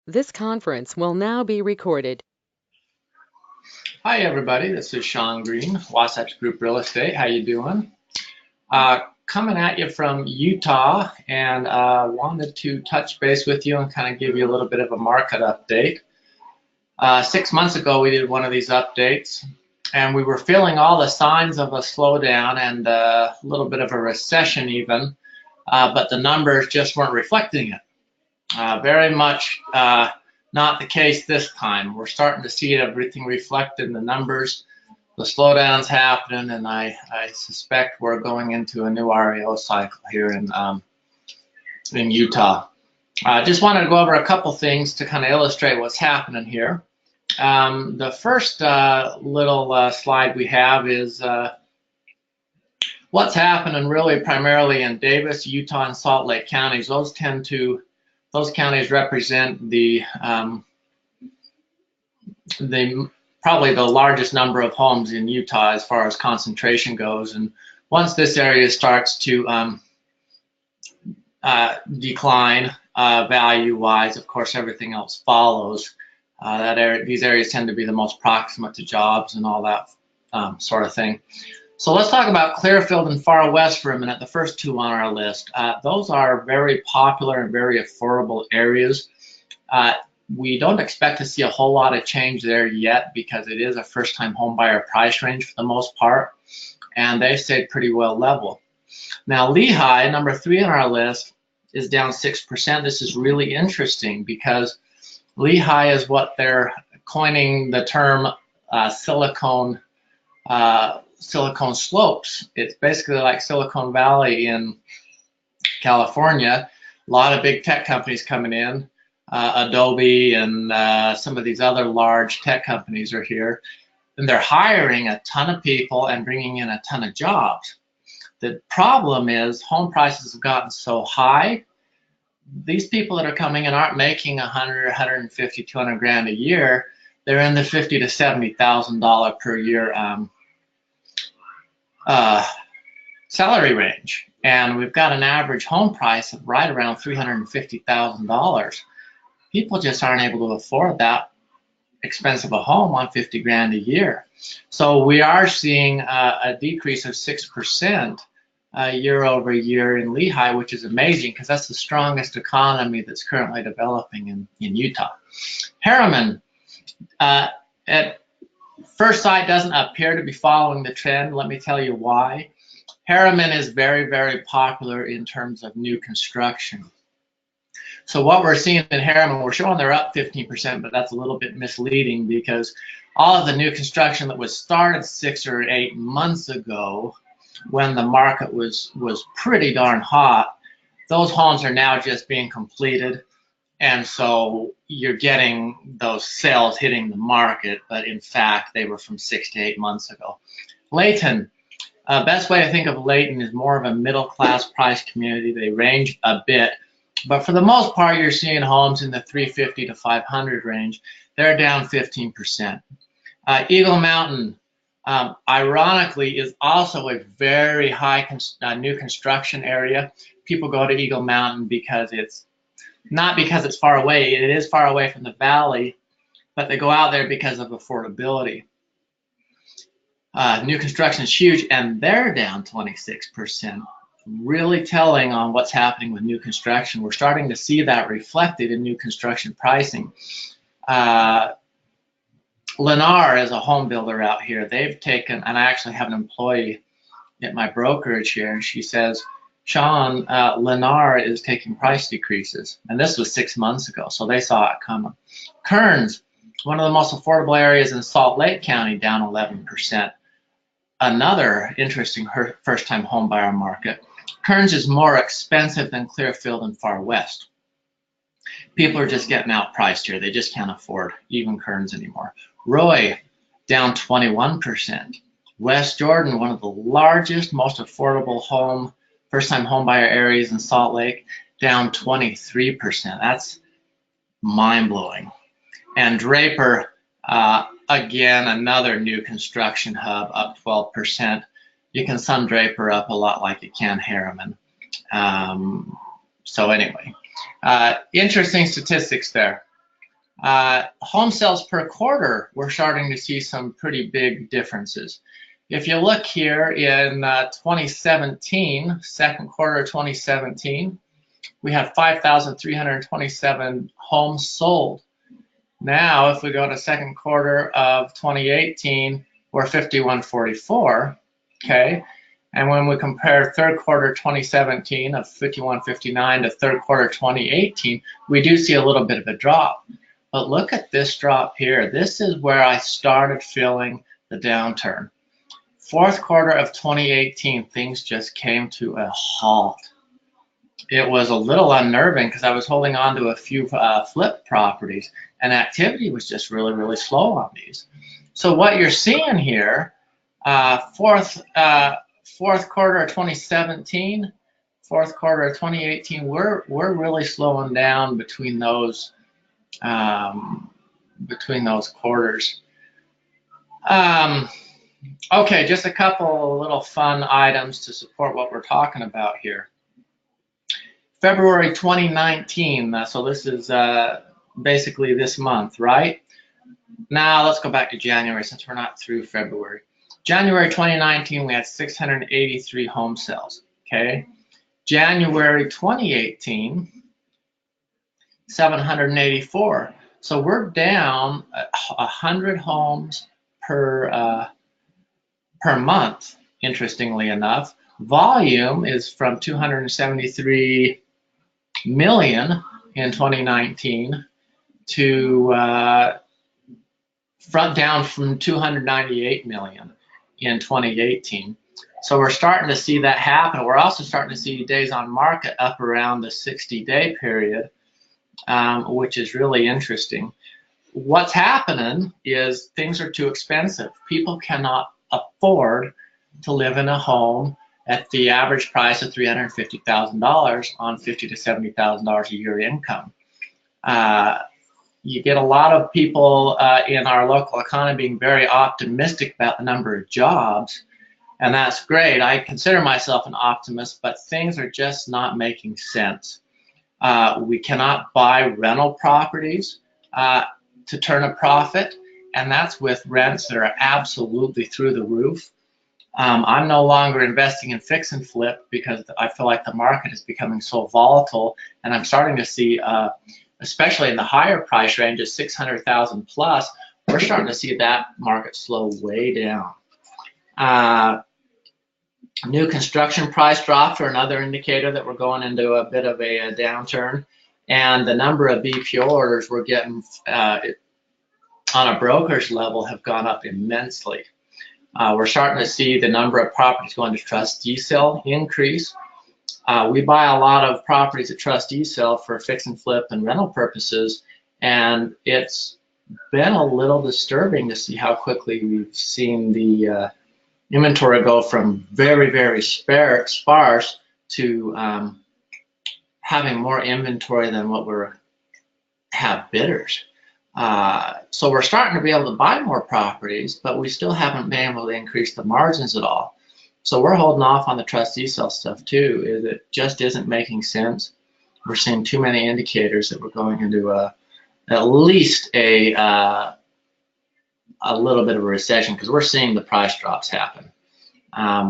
This conference will now be recorded. Hi everybody, this is Sean Green, Wasatch Group Real Estate. How you doing? Coming at you from Utah, and wanted to touch base with you and kind of give you a little bit of a market update. 6 months ago, we did one of these updates, and we were feeling all the signs of a slowdown and a little bit of a recession even, but the numbers just weren't reflecting it. Very much not the case this time. We're starting to see everything reflected in the numbers. The slowdown's happening, and I suspect we're going into a new REO cycle here in Utah. I just wanted to go over a couple things to kind of illustrate what's happening here. The first little slide we have is what's happening really primarily in Davis, Utah, and Salt Lake counties. Those counties represent the probably the largest number of homes in Utah as far as concentration goes. And once this area starts to decline value-wise, of course, everything else follows. These areas tend to be the most proximate to jobs and all that sort of thing. So let's talk about Clearfield and Far West for a minute, the first two on our list. Those are very popular and very affordable areas. We don't expect to see a whole lot of change there yet because it is a first-time home buyer price range for the most part, and they've stayed pretty well level. Now, Lehi, number 3 on our list, is down 6%. This is really interesting because Lehi is what they're coining the term silicone slopes. It's basically like Silicon Valley in California. A lot of big tech companies coming in. Adobe and some of these other large tech companies are here, and they're hiring a ton of people and bringing in a ton of jobs. The problem is home prices have gotten so high. These people that are coming in aren't making 100, 150, 200 grand a year. They're in the $50,000 to $70,000 per year salary range, and we've got an average home price of right around $350,000. People just aren't able to afford that expensive a home on 50 grand a year. So we are seeing a decrease of 6% year over year in Lehi, which is amazing because that's the strongest economy that's currently developing in Utah. Harriman, at first sight, doesn't appear to be following the trend. Let me tell you why. Harriman is very, very popular in terms of new construction. So what we're seeing in Harriman, we're showing they're up 15%, but that's a little bit misleading because all of the new construction that was started 6 or 8 months ago, when the market was pretty darn hot, those homes are now just being completed, and so you're getting those sales hitting the market, but in fact they were from 6 to 8 months ago. Layton, best way to think of Layton is more of a middle class price community. They range a bit, but for the most part, you're seeing homes in the 350 to 500 range. They're down 15%. Eagle Mountain, ironically, is also a very high new construction area. People go to Eagle Mountain because it's not because it's far away. It is far away from the valley, but they go out there because of affordability. New construction is huge, and they're down 26%. Really telling on what's happening with new construction. We're starting to see that reflected in new construction pricing. Lennar is a home builder out here. They've taken, and I actually have an employee at my brokerage here, and she says, Sean, Lennar is taking price decreases. And this was 6 months ago, so they saw it coming. Kearns, one of the most affordable areas in Salt Lake County, down 11%. Another interesting first-time home buyer market. Kearns is more expensive than Clearfield and Far West. People are just getting outpriced here. They just can't afford even Kearns anymore. Roy, down 21%. West Jordan, one of the largest, most affordable first-time home buyer areas in Salt Lake, down 23%. That's mind-blowing. And Draper, again, another new construction hub, up 12%. You can sum Draper up a lot like you can Harriman. So anyway, interesting statistics there. Home sales per quarter, we're starting to see some pretty big differences. If you look here in 2017, second quarter of 2017, we had 5,327 homes sold. Now, if we go to second quarter of 2018, we're 5,144, okay? And when we compare third quarter 2017 of 5,159 to third quarter 2018, we do see a little bit of a drop. But look at this drop here. This is where I started feeling the downturn. Fourth quarter of 2018, things just came to a halt. It was a little unnerving because I was holding on to a few flip properties, and activity was just really, really slow on these. So what you're seeing here, fourth quarter of 2017, fourth quarter of 2018, we're really slowing down between those quarters. Okay, just a couple little fun items to support what we're talking about here. February 2019, so this is basically this month, right? Now let's go back to January since we're not through February. January 2019, we had 683 home sales, okay? January 2018, 784. So we're down 100 homes per month, interestingly enough. Volume is from 273 million in 2019 to down from 298 million in 2018. So we're starting to see that happen. We're also starting to see days on market up around the 60-day period, which is really interesting. What's happening is things are too expensive. People cannot afford to live in a home at the average price of $350,000 on $50,000 to $70,000 a year income. You get a lot of people in our local economy being very optimistic about the number of jobs, and that's great. I consider myself an optimist, but things are just not making sense. We cannot buy rental properties to turn a profit, and that's with rents that are absolutely through the roof. I'm no longer investing in fix and flip because I feel like the market is becoming so volatile, and I'm starting to see, especially in the higher price ranges, 600,000 plus, we're starting to see that market slow way down. New construction price drops are another indicator that we're going into a bit of a downturn, and the number of BPO orders we're getting on a broker's level have gone up immensely. We're starting to see the number of properties going to trustee sale increase. We buy a lot of properties at trustee sale for fix and flip and rental purposes, and it's been a little disturbing to see how quickly we've seen the inventory go from very, very sparse to having more inventory than what we have bidders. So we're starting to be able to buy more properties, but we still haven't been able to increase the margins at all. So we're holding off on the trustee sale stuff too. It just isn't making sense. We're seeing too many indicators that we're going into at least a little bit of a recession, because we're seeing the price drops happen.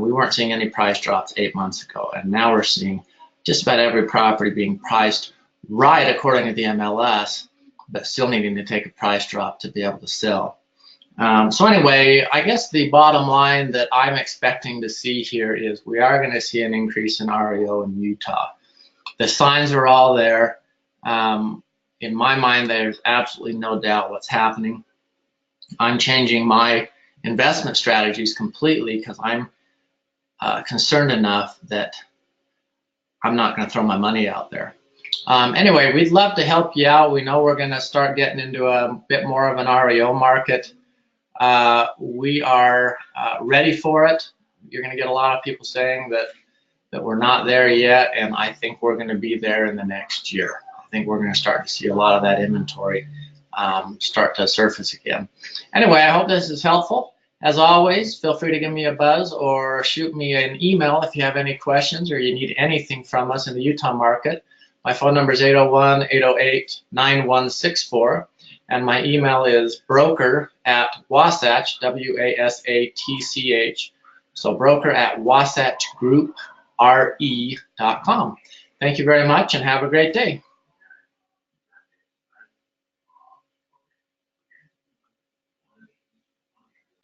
We weren't seeing any price drops 8 months ago, and now we're seeing just about every property being priced right according to the MLS, but still needing to take a price drop to be able to sell. So anyway, I guess the bottom line that I'm expecting to see here is we are going to see an increase in REO in Utah. The signs are all there. In my mind, there's absolutely no doubt what's happening. I'm changing my investment strategies completely because I'm concerned enough that I'm not going to throw my money out there. Anyway, we'd love to help you out. We know we're going to start getting into a bit more of an REO market. We are ready for it. You're going to get a lot of people saying that we're not there yet, and I think we're going to be there in the next year. I think we're going to start to see a lot of that inventory start to surface again. Anyway, I hope this is helpful. As always, feel free to give me a buzz or shoot me an email if you have any questions or you need anything from us in the Utah market. My phone number is 801-808-9164. And my email is broker@wasatch, WASATCH. So broker@wasatchgroup.com. Thank you very much and have a great day.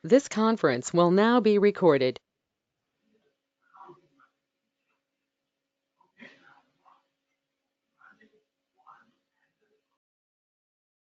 This conference will now be recorded.